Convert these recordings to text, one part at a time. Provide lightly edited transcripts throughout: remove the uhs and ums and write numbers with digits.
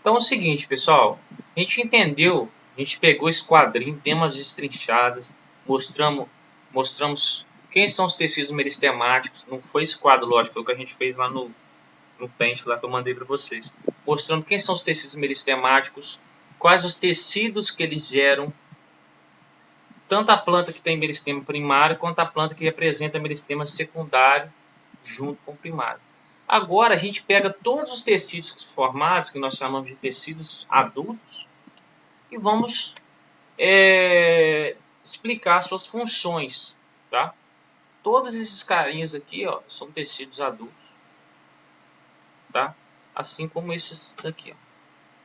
Então é o seguinte, pessoal, a gente entendeu, a gente pegou esse quadrinho, temas destrinchadas, mostramos quem são os tecidos meristemáticos. Não foi esse quadro, lógico, foi o que a gente fez lá no Paint, lá que eu mandei para vocês. Mostrando quem são os tecidos meristemáticos, quais os tecidos que eles geram, tanto a planta que tem meristema primário, quanto a planta que apresenta meristema secundário junto com o primário. Agora a gente pega todos os tecidos formados, que nós chamamos de tecidos adultos, e vamos explicar suas funções, tá? Todos esses carinhas aqui, ó, são tecidos adultos, tá? Assim como esses daqui, ó.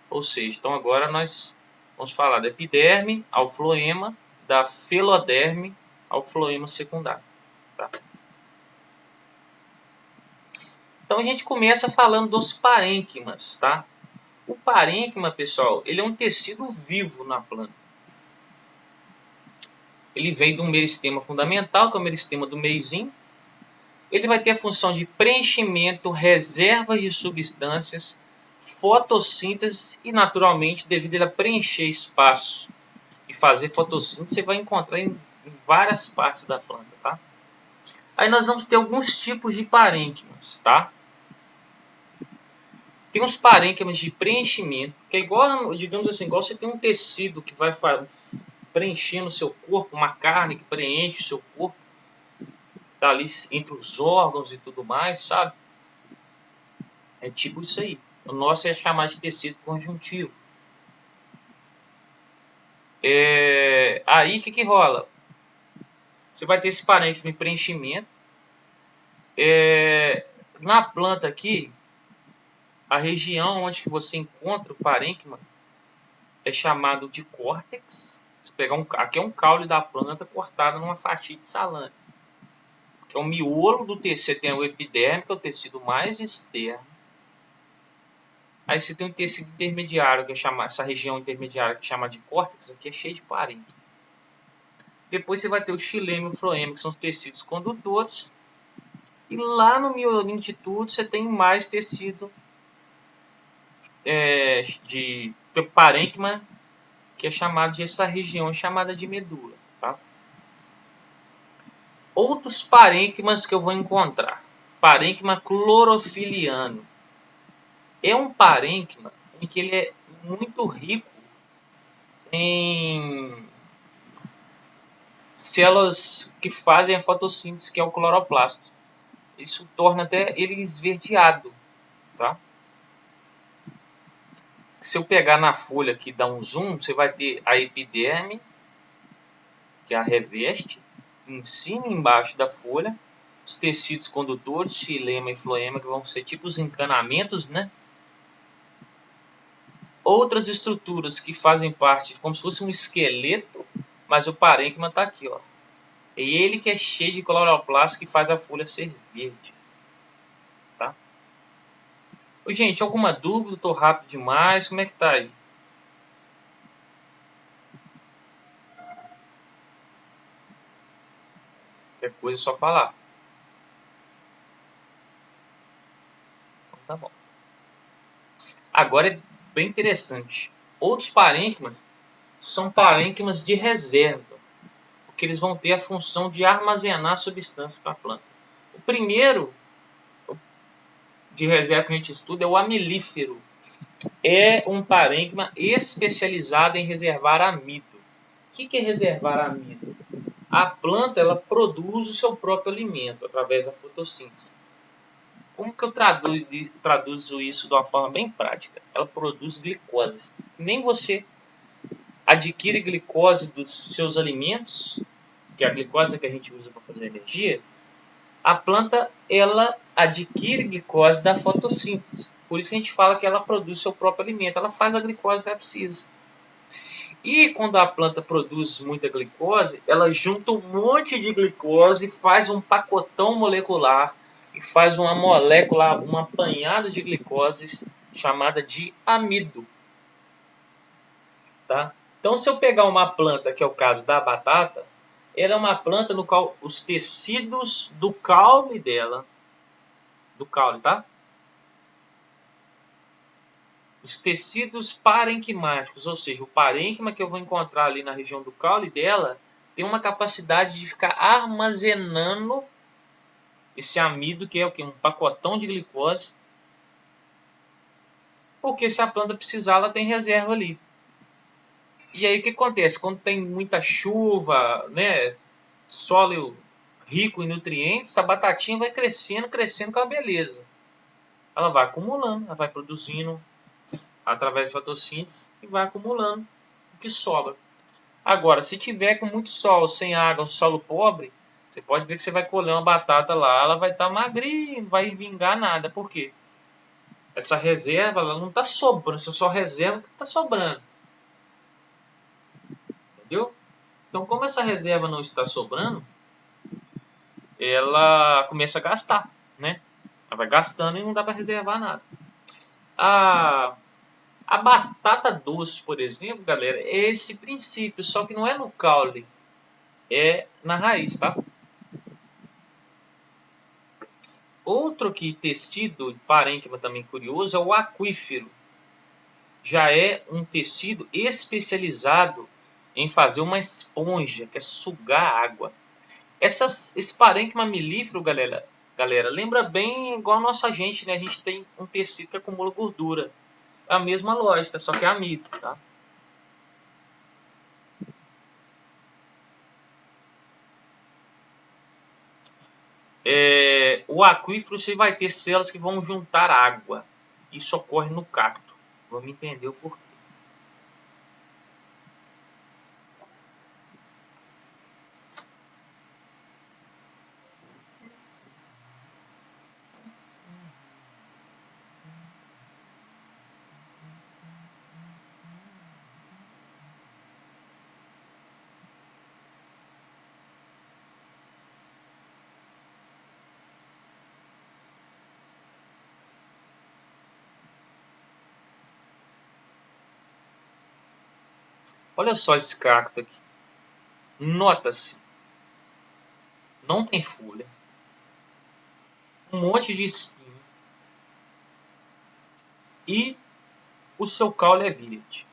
Ou seja, então agora nós vamos falar da epiderme ao floema, da feloderme ao floema secundário, tá? Então a gente começa falando dos parênquimas, tá? O parênquima, pessoal, ele é um tecido vivo na planta. Ele vem de um meristema fundamental, que é o meristema do meizinho. Ele vai ter a função de preenchimento, reserva de substâncias, fotossíntese e, naturalmente, devido a ele preencher espaço e fazer fotossíntese, você vai encontrar em várias partes da planta, tá? Aí nós vamos ter alguns tipos de parênquimas, tá? Tem uns parênquimas de preenchimento, que é igual, digamos assim, igual você tem um tecido que vai preenchendo o seu corpo, uma carne que preenche o seu corpo, tá ali entre os órgãos e tudo mais, sabe? É tipo isso aí. O nosso é chamado de tecido conjuntivo. Aí o que rola? Você vai ter esse parênquima de preenchimento. Na planta aqui, a região onde que você encontra o parênquima é chamado de córtex. Você pegar aqui é um caule da planta cortado numa fatia de salame, que é o miolo do tecido. Você tem o epiderme, que é o tecido mais externo. Aí você tem um tecido intermediário, que é essa região intermediária que é chamada de córtex, aqui é cheio de parênquima. Depois você vai ter o xilema e o floema, que são os tecidos condutores. E lá no miolinho de tudo você tem mais tecido de parênquima, que é chamado de essa região chamada de medula, tá? Outros parênquimas que eu vou encontrar. Parênquima clorofiliano. É um parênquima em que ele é muito rico em células que fazem a fotossíntese, que é o cloroplasto. Isso torna até ele esverdeado, tá? Se eu pegar na folha aqui e dar um zoom, você vai ter a epiderme, que é a reveste, em cima e embaixo da folha, os tecidos condutores, xilema e floema, que vão ser tipo os encanamentos, né? Outras estruturas que fazem parte, como se fosse um esqueleto, mas o parênquima está aqui, ó. E ele que é cheio de cloroplasto que faz a folha ser verde, tá? Ô, gente, alguma dúvida? Estou rápido demais? Como é que tá aí? Qualquer coisa é só falar. Então, tá bom. Agora é bem interessante. Outros parênquimas são parênquimas de reserva, porque eles vão ter a função de armazenar substâncias para a planta. O primeiro de reserva que a gente estuda é o amilífero. É um parênquima especializado em reservar amido. O que é reservar amido? A planta ela produz o seu próprio alimento através da fotossíntese. Como que eu traduzo isso de uma forma bem prática? Ela produz glicose. Nem você adquire glicose dos seus alimentos, que é a glicose que a gente usa para fazer energia. A planta ela adquire glicose da fotossíntese. Por isso que a gente fala que ela produz seu próprio alimento. Ela faz a glicose que ela precisa. E quando a planta produz muita glicose, ela junta um monte de glicose e faz um pacotão molecular e faz uma molécula, um apanhado de glicoses chamada de amido. Tá? Então, se eu pegar uma planta, que é o caso da batata, ela é uma planta no qual os tecidos do caule dela, do caule, tá? os tecidos parenquimáticos, ou seja, o parênquima que eu vou encontrar ali na região do caule dela, tem uma capacidade de ficar armazenando esse amido, que é o que? Um pacotão de glicose, porque se a planta precisar, ela tem reserva ali. E aí o que acontece? Quando tem muita chuva, né, solo rico em nutrientes, a batatinha vai crescendo, crescendo com a beleza. Ela vai acumulando, ela vai produzindo através da fotossíntese e vai acumulando o que sobra. Agora, se tiver com muito sol, sem água, um solo pobre, você pode ver que você vai colher uma batata lá, ela vai estar magrinha, não vai vingar nada. Por quê? Essa reserva ela não está sobrando, você só reserva o que está sobrando. Entendeu? Então, como essa reserva não está sobrando, ela começa a gastar, né? Ela vai gastando e não dá para reservar nada. A batata doce, por exemplo, galera, é esse princípio, só que não é no caule, é na raiz, tá? Outro que tecido parênquima também curioso é o aquífero. Já é um tecido especializado em fazer uma esponja, que é sugar água. Esse parênquima milífero, galera, lembra bem igual a nossa gente, né? A gente tem um tecido que acumula gordura. É a mesma lógica, só que é amido, tá? O aquífero você vai ter células que vão juntar água. Isso ocorre no cacto. Vamos entender o porquê. Olha só esse cacto aqui. Nota-se, não tem folha, um monte de espinho e o seu caule é verde.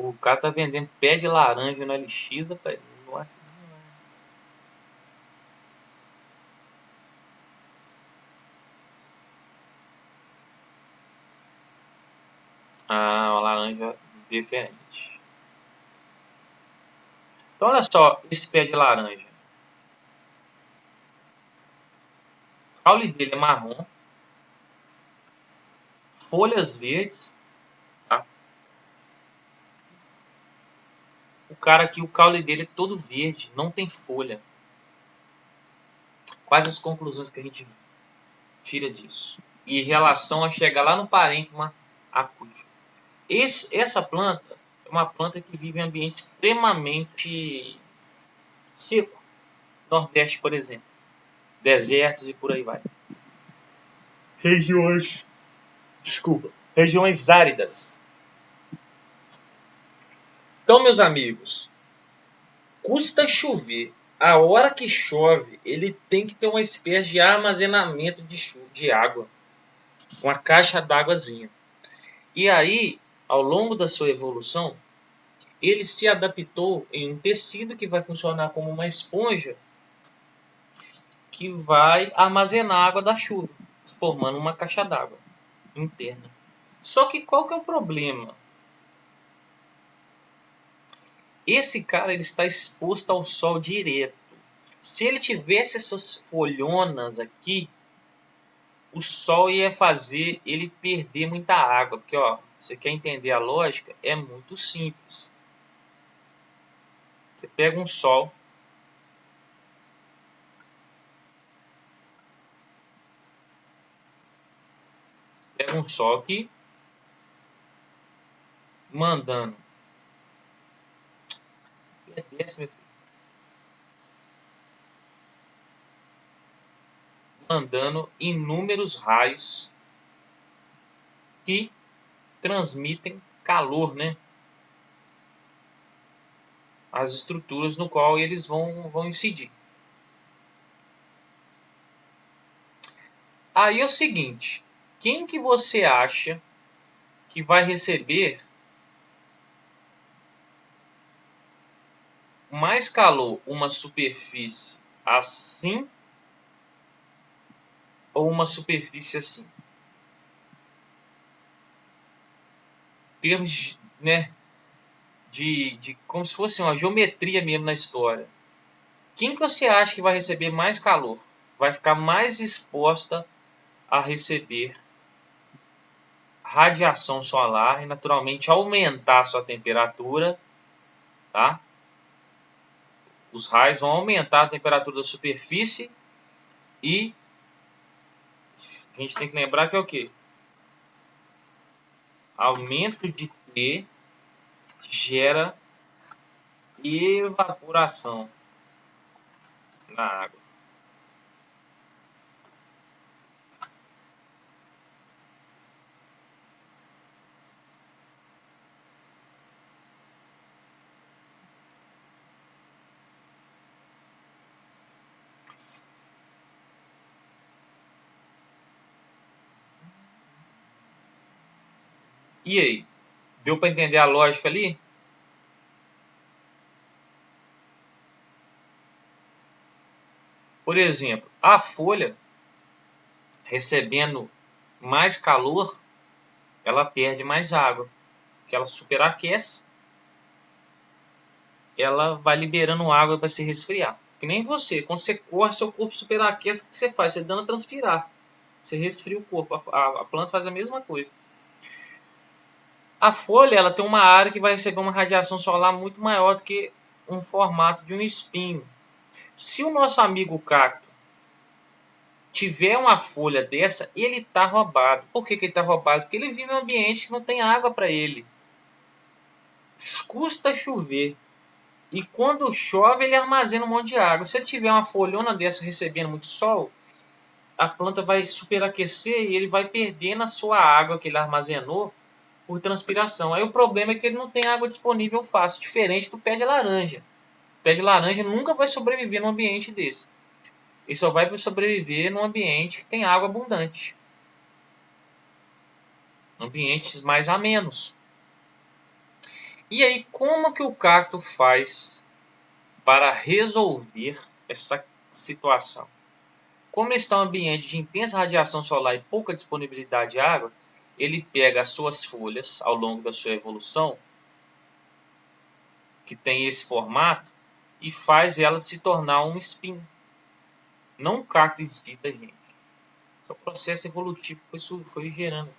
O cara tá vendendo pé de laranja no LX, rapaz. Nossa senhora. Ah, uma laranja diferente. Então olha só esse pé de laranja. O caule dele é marrom, folhas verdes, tá? O cara aqui, o caule dele é todo verde, não tem folha. Quais as conclusões que a gente tira disso? E em relação a chegar lá no parênquima aquífero. Essa planta é uma planta que vive em ambiente extremamente seco. Nordeste, por exemplo. Desertos e por aí vai. Regiões. Desculpa. Regiões áridas. Então, meus amigos, custa chover. A hora que chove, ele tem que ter uma espécie de armazenamento de água. Uma caixa d'águazinha. E aí, ao longo da sua evolução, ele se adaptou em um tecido que vai funcionar como uma esponja que vai armazenar a água da chuva, formando uma caixa d'água interna. Só que qual que é o problema? Esse cara ele está exposto ao sol direto. Se ele tivesse essas folhonas aqui, o sol ia fazer ele perder muita água. Porque, ó, você quer entender a lógica? É muito simples. Você pega um sol, aqui, mandando. Desce, meu filho. mandando inúmeros raios que transmitem calor, né? As estruturas no qual eles vão incidir. Aí é o seguinte, quem que você acha que vai receber mais calor, uma superfície assim ou uma superfície assim? Em termos, né, de como se fosse uma geometria mesmo na história. Quem que você acha que vai receber mais calor? Vai ficar mais exposta a receber radiação solar e naturalmente aumentar a sua temperatura, tá? Os raios vão aumentar a temperatura da superfície e a gente tem que lembrar que é o quê? Aumento de T gera evaporação na água. E aí? Deu para entender a lógica ali? Por exemplo, a folha recebendo mais calor, ela perde mais água, porque ela superaquece, ela vai liberando água para se resfriar. Que nem você, quando você corre, seu corpo superaquece, o que você faz? Você dando a transpirar, você resfria o corpo. A planta faz a mesma coisa. A folha, ela tem uma área que vai receber uma radiação solar muito maior do que um formato de um espinho. Se o nosso amigo cacto tiver uma folha dessa, ele está roubado. Por que ele está roubado? Porque ele vive em um ambiente que não tem água para ele. Custa chover. E quando chove, ele armazena um monte de água. Se ele tiver uma folhona dessa recebendo muito sol, a planta vai superaquecer e ele vai perdendo a sua água que ele armazenou por transpiração. Aí o problema é que ele não tem água disponível fácil, diferente do pé de laranja. O pé de laranja nunca vai sobreviver num ambiente desse. Ele só vai sobreviver num ambiente que tem água abundante. Ambientes mais amenos. E aí, como que o cacto faz para resolver essa situação? Como está um ambiente de intensa radiação solar e pouca disponibilidade de água, ele pega as suas folhas ao longo da sua evolução, que tem esse formato, e faz ela se tornar um espinho. Não um cacto exista, gente. É o processo evolutivo que foi gerando.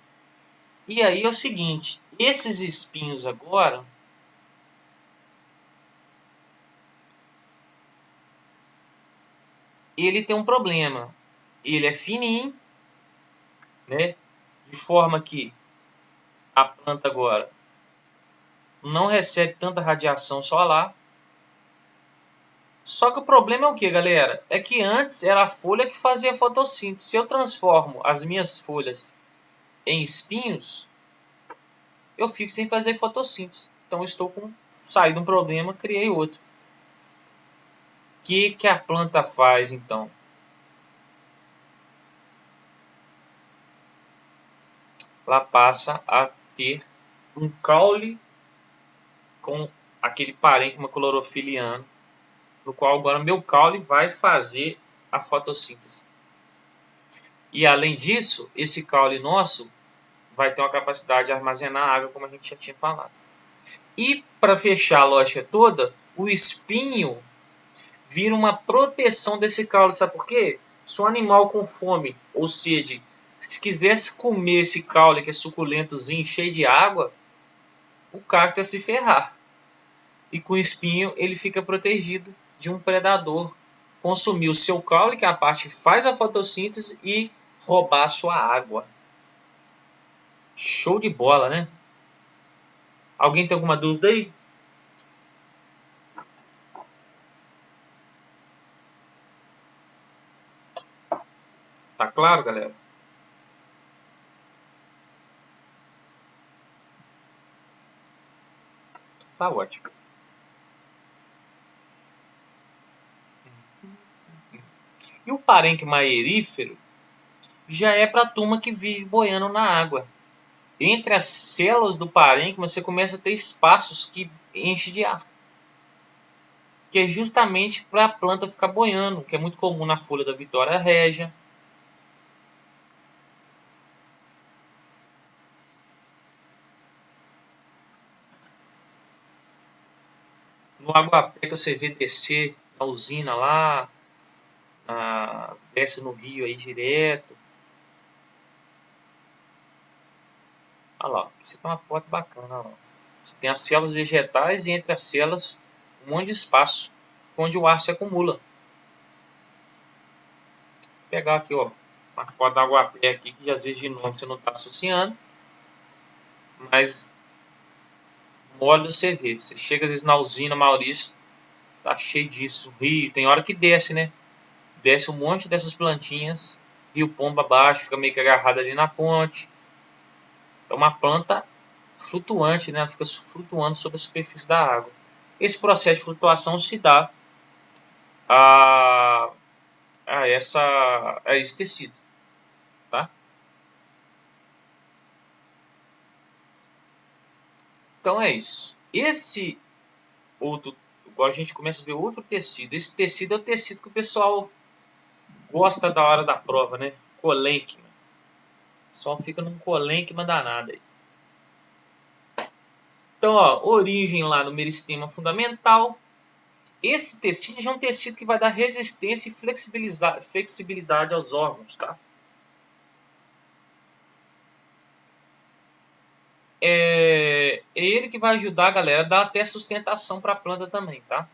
E aí é o seguinte, esses espinhos agora, ele tem um problema. Ele é fininho, né? De forma que a planta agora não recebe tanta radiação solar. Só que o problema é o que, galera? É que antes era a folha que fazia fotossíntese. Se eu transformo as minhas folhas em espinhos, eu fico sem fazer fotossíntese. Então eu estou com saí de um problema, criei outro. O que a planta faz então? Ela passa a ter um caule com aquele parênquima clorofiliano, no qual agora meu caule vai fazer a fotossíntese. E além disso, esse caule nosso vai ter uma capacidade de armazenar água, como a gente já tinha falado. E para fechar a lógica toda, o espinho vira uma proteção desse caule. Sabe por quê? Se um animal com fome ou sede, se quisesse comer esse caule que é suculentozinho, cheio de água, o cacto ia se ferrar. E com o espinho ele fica protegido de um predador consumir o seu caule, que é a parte que faz a fotossíntese, e roubar a sua água. Show de bola, né? Alguém tem alguma dúvida aí? Tá claro, galera? Tá ótimo. E o parênquima aerífero já é para a turma que vive boiando na água. Entre as células do parênquima você começa a ter espaços que enchem de ar. Que é justamente para a planta ficar boiando, que é muito comum na folha da Vitória Régia. No aguapé que você vê descer a usina lá, desce no rio aí direto. Olha lá, isso aqui é uma foto bacana. Ó. Você tem as células vegetais e entre as células um monte de espaço onde o ar se acumula. Vou pegar aqui, ó, uma foto da aguapé aqui, que às vezes de nome você não está associando, mas mole você vê. Você chega às vezes na usina Maurício, tá cheio disso. Rio, tem hora que desce, né? Desce um monte dessas plantinhas, rio pomba abaixo, fica meio que agarrado ali na ponte. É uma planta flutuante, né? Ela fica flutuando sobre a superfície da água. Esse processo de flutuação se dá a, a esse tecido, tá? Então é isso. Esse outro, agora a gente começa a ver outro tecido. Esse tecido é o tecido que o pessoal gosta da hora da prova, né? Colênquima. O pessoal fica num colênquima danado aí. Então, ó, origem lá no meristema fundamental. Esse tecido já é um tecido que vai dar resistência e flexibilidade aos órgãos, tá? É ele que vai ajudar, galera, a dar até sustentação para a planta também, tá?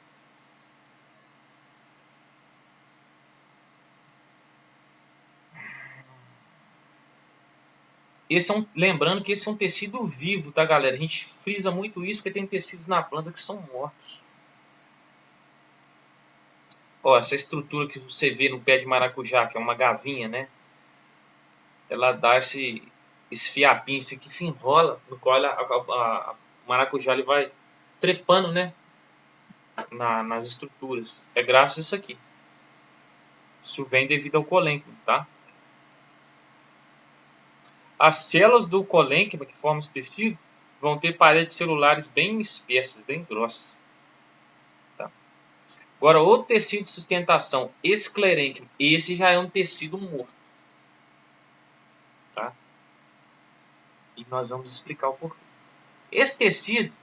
Lembrando que esse é um tecido vivo, tá, galera? A gente frisa muito isso porque tem tecidos na planta que são mortos. Ó, essa estrutura que você vê no pé de maracujá, que é uma gavinha, né? Ela dá esse fiapinho assim, que se enrola, no qual o maracujá ele vai trepando, né? Nas estruturas. É graças a isso aqui. Isso vem devido ao colênquima, tá? As células do colênquima que formam esse tecido vão ter paredes celulares bem espessas, bem grossas. Tá? Agora, outro tecido de sustentação, esclerênquima, esse já é um tecido morto. Tá? E nós vamos explicar o porquê. Esse tecido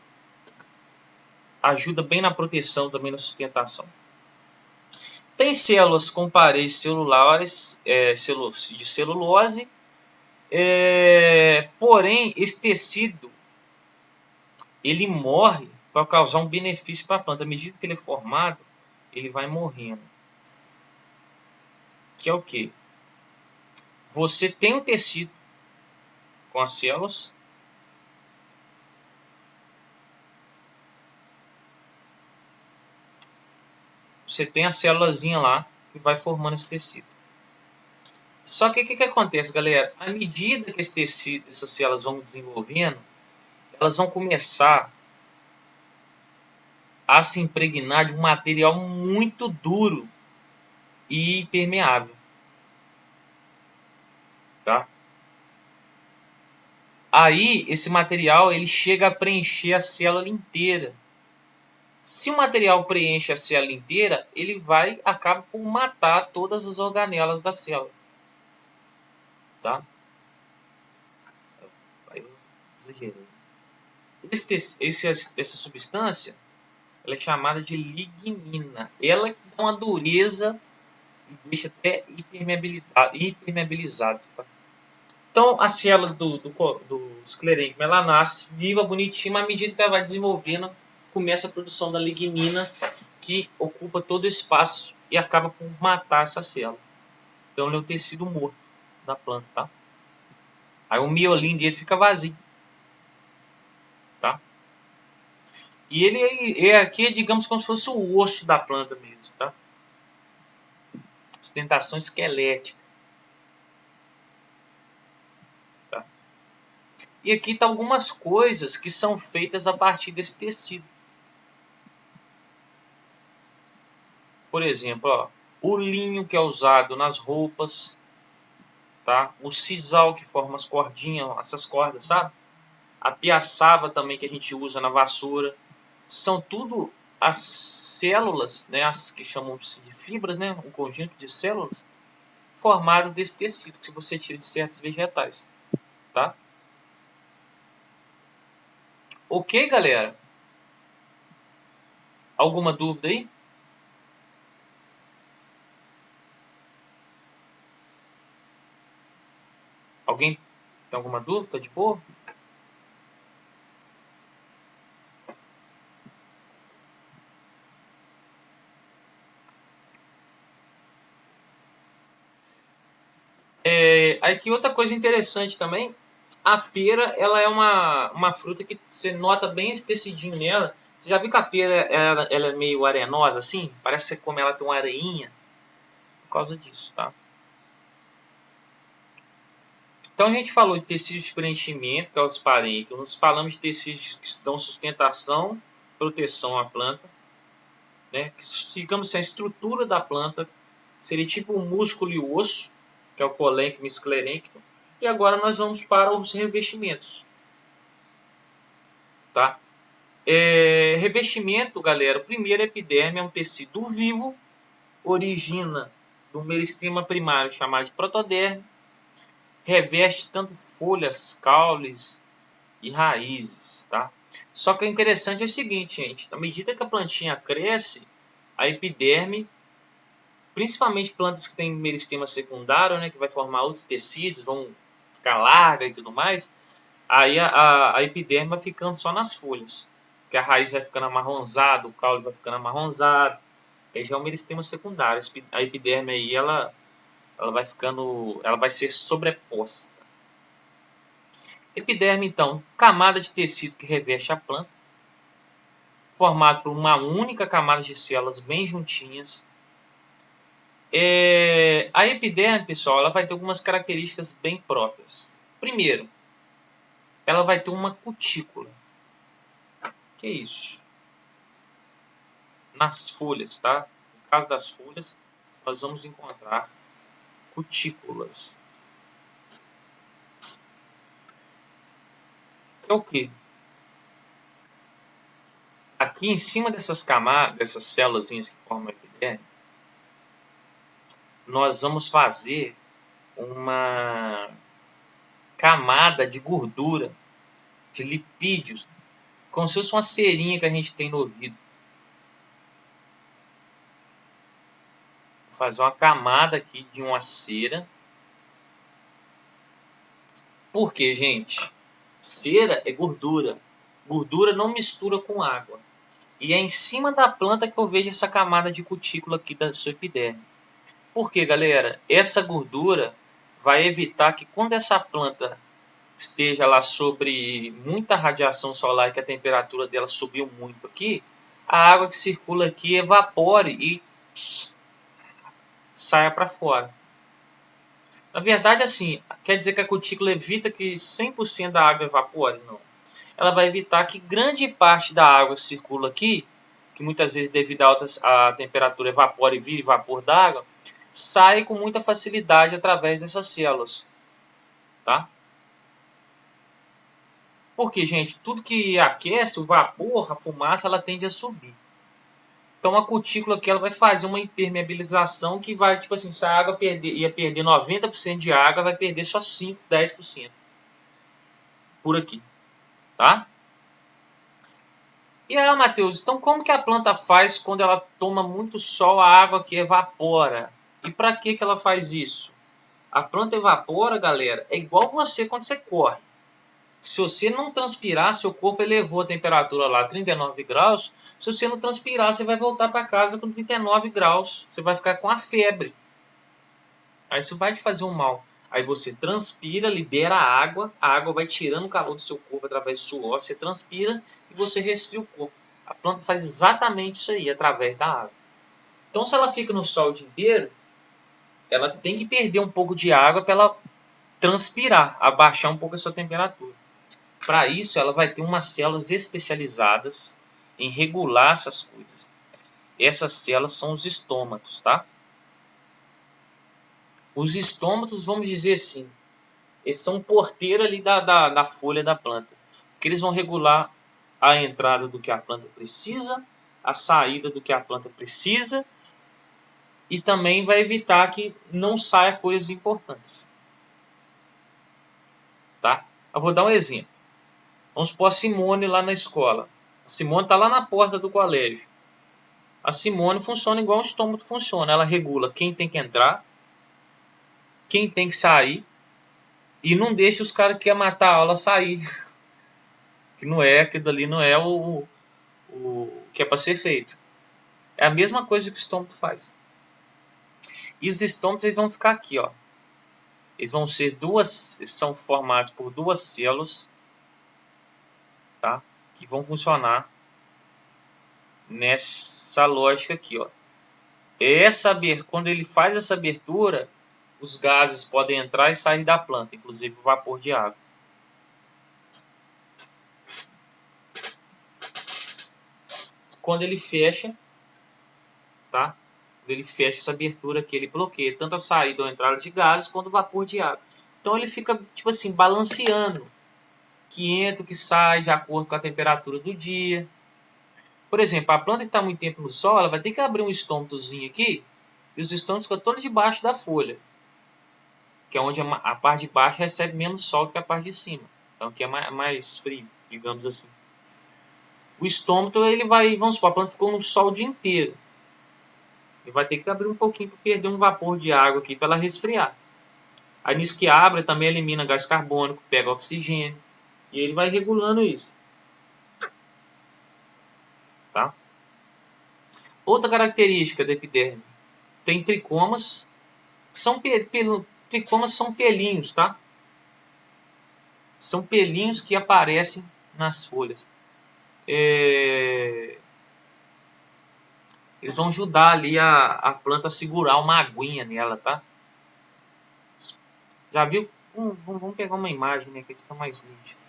ajuda bem na proteção, também na sustentação. Tem células com paredes celulares de celulose, porém esse tecido ele morre para causar um benefício para a planta. À medida que ele é formado, ele vai morrendo. Que é o quê? Você tem um tecido com as células. Você tem a célulazinha lá que vai formando esse tecido. Só que o que acontece, galera? À medida que esse tecido, essas células vão desenvolvendo, elas vão começar a se impregnar de um material muito duro e impermeável. Tá? Aí, esse material ele chega a preencher a célula inteira. Se o material preenche a célula inteira, ele acaba por matar todas as organelas da célula. Tá? Essa substância ela é chamada de lignina. Ela dá uma dureza e deixa até impermeabilizado. Tá? Então, a célula do esclerênquima, ela nasce viva, bonitinha, mas à medida que ela vai desenvolvendo, começa a produção da lignina, que ocupa todo o espaço e acaba por matar essa célula. Então, ele é o tecido morto da planta, tá? Aí o miolinho dele fica vazio, tá? E ele aqui, digamos, como se fosse o osso da planta mesmo, tá? Sustentação esquelética. E aqui estão algumas coisas que são feitas a partir desse tecido. Por exemplo, ó, o linho que é usado nas roupas, tá? O sisal que forma as cordinhas, essas cordas, sabe? A piaçava também que a gente usa na vassoura. São tudo as células, né? As que chamam-se de fibras, né? Um conjunto de células formadas desse tecido que você tira de certos vegetais, tá? Ok, galera? Alguma dúvida aí? Alguém tem alguma dúvida? De boa? Aqui outra coisa interessante também, a pera, ela é uma fruta que você nota bem esse tecidinho nela. Você já viu que a pera ela é meio arenosa assim? Parece que você come ela tem uma areinha por causa disso, tá? Então a gente falou de tecidos de preenchimento, que é os parênquimas. Falamos de tecidos que dão sustentação, proteção à planta, né? Digamos assim, a estrutura da planta seria tipo o músculo e o osso, que é o colênquima e esclerênquima. E agora nós vamos para os revestimentos, tá? Revestimento, galera, o primeiro epiderme é um tecido vivo, origina do meristema primário chamado de protoderme, reveste tanto folhas, caules e raízes, tá? Só que o interessante é o seguinte, gente, à medida que a plantinha cresce, a epiderme, principalmente plantas que têm meristema secundário, né, que vai formar outros tecidos, vão ficar larga e tudo mais, aí a epiderme vai ficando só nas folhas, que a raiz vai ficando amarronzada, o caule vai ficando amarronzado, aí já é o meristema secundário. A epiderme aí, ela vai ficando, ela vai ser sobreposta. Epiderme, então, camada de tecido que reveste a planta, formado por uma única camada de células bem juntinhas. A epiderme, pessoal, ela vai ter algumas características bem próprias. Primeiro, ela vai ter uma cutícula. Que é isso? Nas folhas, tá? No caso das folhas, nós vamos encontrar cutículas. É o quê? Aqui em cima dessas camadas, dessas células que formam a epiderme, nós vamos fazer uma camada de gordura, de lipídios, como se fosse uma cerinha que a gente tem no ouvido. Vou fazer uma camada aqui de uma cera. Por quê, gente? Cera é gordura. Gordura não mistura com água. E é em cima da planta que eu vejo essa camada de cutícula aqui da sua epiderme. Por quê, galera? Essa gordura vai evitar que quando essa planta esteja lá sobre muita radiação solar, que a temperatura dela subiu muito aqui, a água que circula aqui evapore e saia para fora. Na verdade, assim, quer dizer que a cutícula evita que 100% da água evapore? Não. Ela vai evitar que grande parte da água que circula aqui, que muitas vezes devido à temperatura evapora e vira vapor d'água, sai com muita facilidade através dessas células, tá? Porque, gente, tudo que aquece, o vapor, a fumaça, ela tende a subir. Então a cutícula aqui ela vai fazer uma impermeabilização que vai, tipo assim, se a água ia perder 90% de água, vai perder só 5, 10% por aqui, tá? E aí, Matheus, então como que a planta faz quando ela toma muito sol, a água que evapora? E para que ela faz isso? A planta evapora, galera, é igual você quando você corre. Se você não transpirar, seu corpo elevou a temperatura lá a 39 graus. Se você não transpirar, você vai voltar para casa com 39 graus. Você vai ficar com a febre. Aí isso vai te fazer um mal. Aí você transpira, libera a água vai tirando o calor do seu corpo através do suor, você transpira e você resfria o corpo. A planta faz exatamente isso aí, através da água. Então se ela fica no sol o dia inteiro, ela tem que perder um pouco de água para ela transpirar, abaixar um pouco a sua temperatura. Para isso, ela vai ter umas células especializadas em regular essas coisas. Essas células são os estômatos, tá? Os estômatos, vamos dizer assim, eles são o porteiro ali da folha da planta. Porque eles vão regular a entrada do que a planta precisa, a saída do que a planta precisa, e também vai evitar que não saia coisas importantes. Tá? Eu vou dar um exemplo. Vamos supor a Simone lá na escola. A Simone está lá na porta do colégio. A Simone funciona igual o estômago funciona. Ela regula quem tem que entrar, quem tem que sair, e não deixa os caras que querem matar a aula sair. Que não é, aquilo ali não é o que é para ser feito. É a mesma coisa que o estômago faz. E os estômagos eles vão ficar aqui, ó. Eles vão ser são formados por duas células, tá? Que vão funcionar nessa lógica aqui, ó. Quando ele faz essa abertura, os gases podem entrar e sair da planta, inclusive o vapor de água. Quando ele fecha, tá? Quando ele fecha essa abertura aqui, ele bloqueia tanto a saída ou a entrada de gases quanto o vapor de água. Então ele fica, tipo assim, balanceando que entra, que sai de acordo com a temperatura do dia. Por exemplo, a planta que está muito tempo no sol, ela vai ter que abrir um estômatozinho aqui, e os estômatos ficam todos debaixo da folha, que é onde a parte de baixo recebe menos sol do que a parte de cima. Então aqui é mais frio, digamos assim. O estômato, ele vai, vamos supor, a planta ficou no sol o dia inteiro. Ele vai ter que abrir um pouquinho para perder um vapor de água aqui para ela resfriar. Aí nisso que abre, também elimina gás carbônico, pega oxigênio, e ele vai regulando isso. Tá? Outra característica da epiderme, tem tricomas, tricomas são pelinhos, tá? São pelinhos que aparecem nas folhas. Eles vão ajudar ali a planta a segurar uma aguinha nela, tá? Já viu? Vamos pegar uma imagem aqui que fica mais nítido.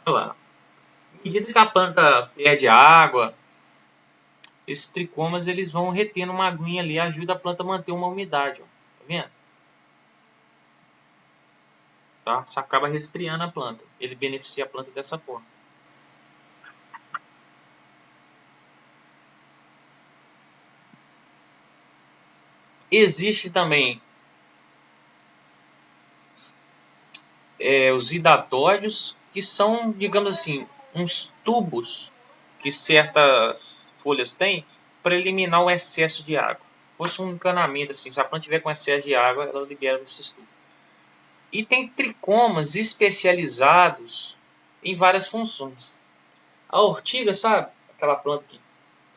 Olha lá. À medida que a planta perde água, esses tricomas eles vão retendo uma aguinha ali, ajuda a planta a manter uma umidade. Ó. Tá vendo? Tá? Você acaba resfriando a planta. Ele beneficia a planta dessa forma. Existe também os hidatóides, que são, digamos assim, uns tubos que certas folhas têm para eliminar o excesso de água. Fosse um encanamento, assim, se a planta tiver com excesso de água, ela libera esses tubos. E tem tricomas especializados em várias funções. A ortiga, sabe? Aquela planta que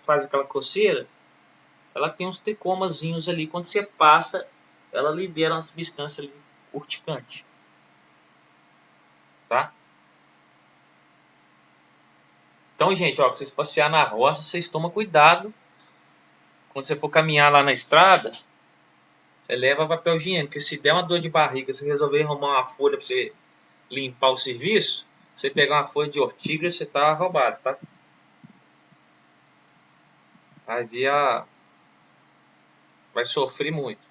faz aquela coceira, ela tem uns tricomazinhos ali. Quando você passa, ela libera uma substância ali urticante. Tá? Então, gente, ó, pra vocês passear na roça, vocês tomam cuidado. Quando você for caminhar lá na estrada, você leva papel higiênico. Porque se der uma dor de barriga, você resolver arrumar uma folha pra você limpar o serviço, você pegar uma folha de ortiga, você tá roubado, tá? Vai sofrer muito.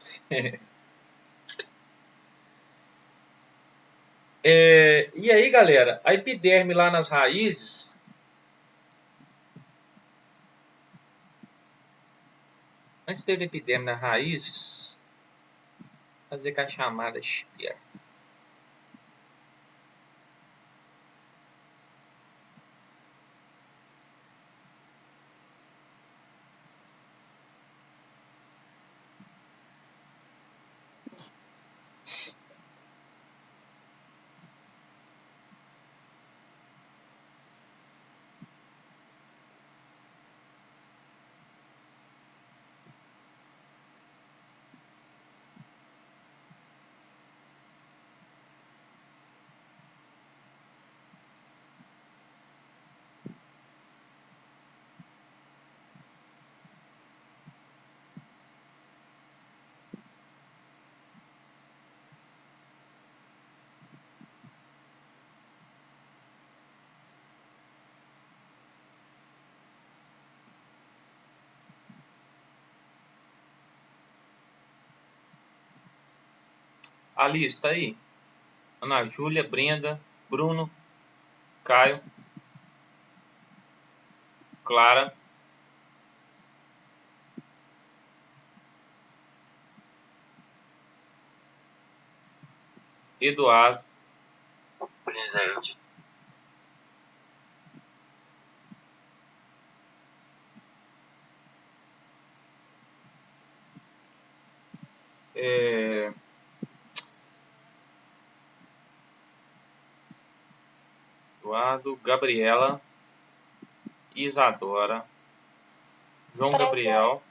E aí, galera, a epiderme lá nas raízes, antes teve epiderme na raiz, fazer com a chamada Spear. Alice, tá aí? Ana Júlia, Brenda, Bruno, Caio, Clara, Eduardo, presente. Eduardo, Gabriela, Isadora, João Gabriel,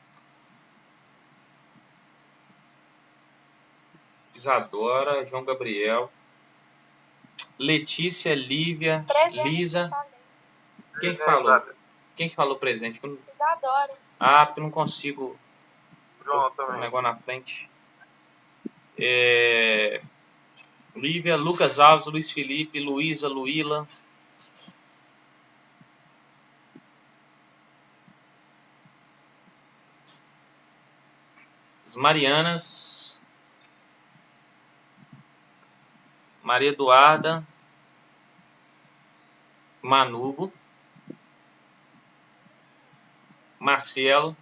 Isadora, João Gabriel, Letícia, Lívia, Lisa. Quem que falou? Quem que falou presente? Isadora. Ah, porque eu não consigo. João Tô com o também. negócio na frente. Lívia, Lucas Alves, Luiz Felipe, Luísa, Luíla. As Marianas. Maria Eduarda. Manugo. Marcelo.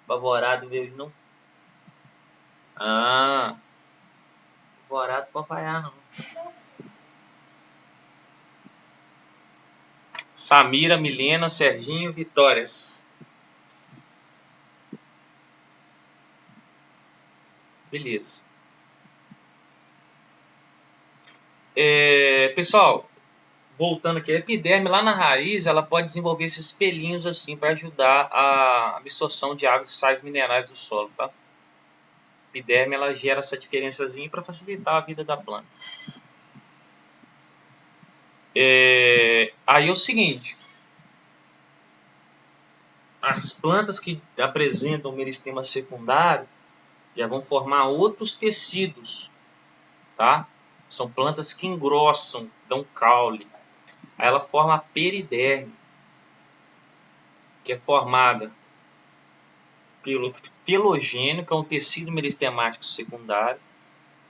Bavorado veio não. Ah. Bavorado não pode falhar não. Samira, Milena, Serginho, Vitórias. Beleza. Pessoal, voltando aqui, a epiderme lá na raiz, ela pode desenvolver esses pelinhos assim para ajudar a absorção de águas e sais minerais do solo, tá? A epiderme ela gera essa diferençazinha para facilitar a vida da planta. Aí é o seguinte, as plantas que apresentam meristema secundário já vão formar outros tecidos, tá? São plantas que engrossam, dão caule. Aí ela forma a periderme, que é formada pelo telogênio, que é um tecido meristemático secundário,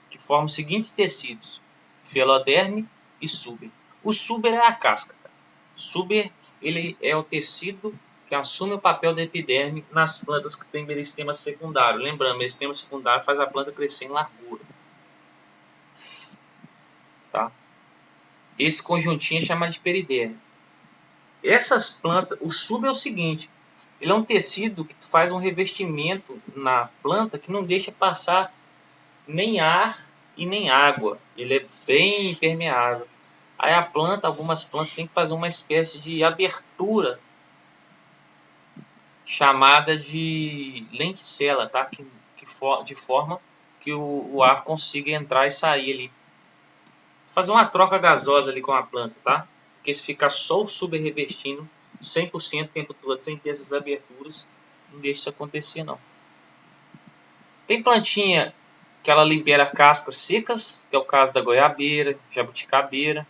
que forma os seguintes tecidos: feloderme e suber. O suber é a casca, cara. O suber ele é o tecido que assume o papel da epiderme nas plantas que têm meristema secundário. Lembrando, meristema secundário faz a planta crescer em largura. Tá? Esse conjuntinho é chamado de periderme. Essas plantas, o suber é o seguinte: ele é um tecido que faz um revestimento na planta que não deixa passar nem ar e nem água. Ele é bem impermeável. Aí a planta, algumas plantas têm que fazer uma espécie de abertura chamada de lenticela, tá? De forma que o ar consiga entrar e sair ali. Fazer uma troca gasosa ali com a planta, tá? Porque se ficar só o suber revestindo 100% o tempo todo, sem ter essas aberturas, não deixa isso acontecer, não. Tem plantinha que ela libera cascas secas, que é o caso da goiabeira, jabuticabeira.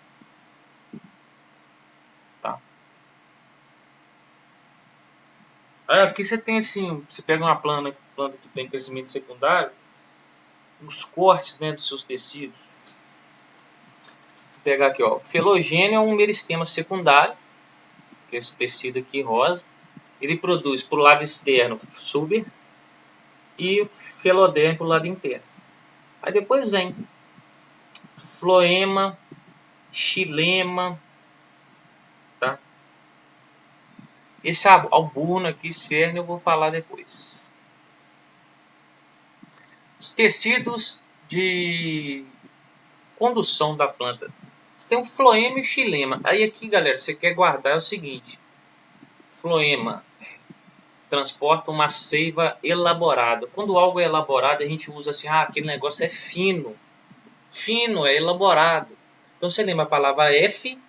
Tá? Aí aqui você tem assim, você pega uma planta que tem crescimento secundário, os cortes, né, dos seus tecidos. Vou pegar aqui, ó, felogênio é um meristema secundário, que é esse tecido aqui rosa. Ele produz para o lado externo suber e feloderme para o lado interno. Aí depois vem floema, xilema, tá? Esse albuno aqui, cerne, eu vou falar depois. Os tecidos de condução da planta. Você tem o floema e o xilema. Aí aqui, galera, você quer guardar é o seguinte. Floema transporta uma seiva elaborada. Quando algo é elaborado, a gente usa assim, aquele negócio é fino. Fino é elaborado. Então você lembra a palavra F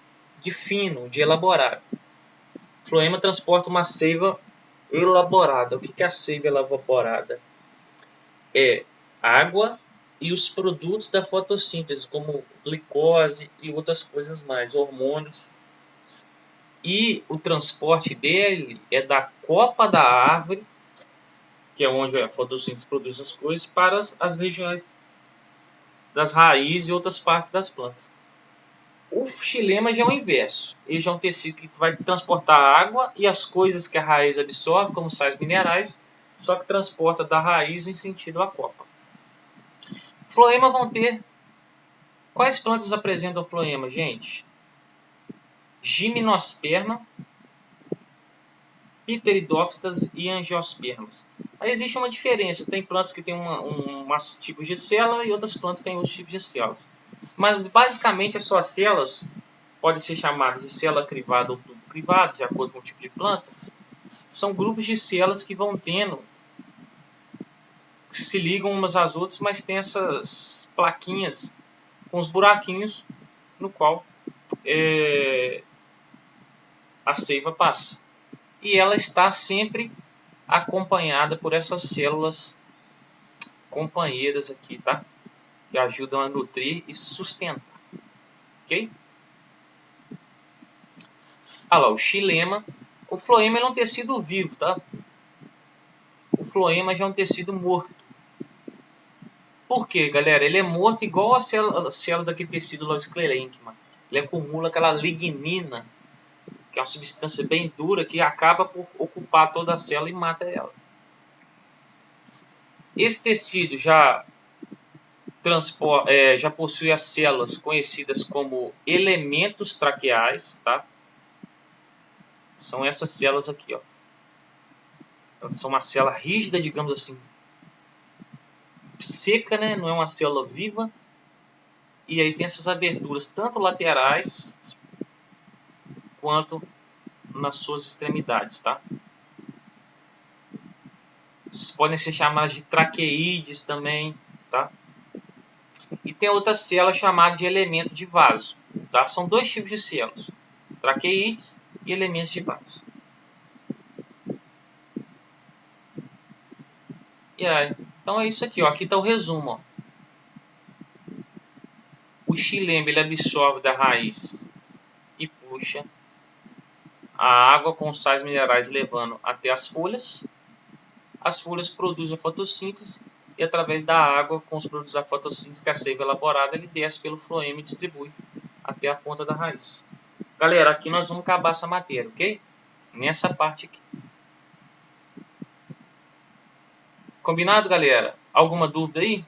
de fino, de elaborado. Floema transporta uma seiva elaborada. O que é a seiva elaborada? É água e os produtos da fotossíntese, como glicose e outras coisas mais, hormônios. E o transporte dele é da copa da árvore, que é onde a fotossíntese produz as coisas, para as regiões das raízes e outras partes das plantas. O xilema já é o inverso. Ele já é um tecido que vai transportar água e as coisas que a raiz absorve, como sais minerais, só que transporta da raiz em sentido à copa. Floema vão ter... Quais plantas apresentam floema, gente? Gimnosperma, pteridófitas e angiospermas. Aí existe uma diferença. Tem plantas que têm umas tipos de célula e outras plantas têm outros tipos de células. Mas basicamente as suas células podem ser chamadas de célula crivada ou tubo crivado, de acordo com o tipo de planta. São grupos de células que vão tendo, que se ligam umas às outras, mas tem essas plaquinhas com os buraquinhos no qual a seiva passa. E ela está sempre acompanhada por essas células companheiras aqui, tá? Que ajudam a nutrir e sustentar. Ok? Olha lá, o xilema. O floema é um tecido vivo, tá? O floema já é um tecido morto. Por quê, galera? Ele é morto igual a célula daquele tecido lá, o esclerênquima. Ele acumula aquela lignina, que é uma substância bem dura que acaba por ocupar toda a célula e mata ela. Esse tecido já possui as células conhecidas como elementos traqueais, tá? São essas células aqui, ó. Elas são uma célula rígida, digamos assim, seca, né? Não é uma célula viva. E aí tem essas aberturas, tanto laterais quanto nas suas extremidades, tá? Podem ser chamadas de traqueídeos também, tá? E tem outra célula chamada de elemento de vaso, tá? São dois tipos de células, traqueídeos e elementos de vaso. E aí, então é isso aqui, ó. Aqui está o resumo, ó. O xilema ele absorve da raiz e puxa a água com sais minerais levando até as folhas. As folhas produzem a fotossíntese e através da água com os produtos da fotossíntese que a seiva elaborada ele desce pelo floema e distribui até a ponta da raiz. Galera, aqui nós vamos acabar essa matéria, ok? Nessa parte aqui. Combinado, galera? Alguma dúvida aí?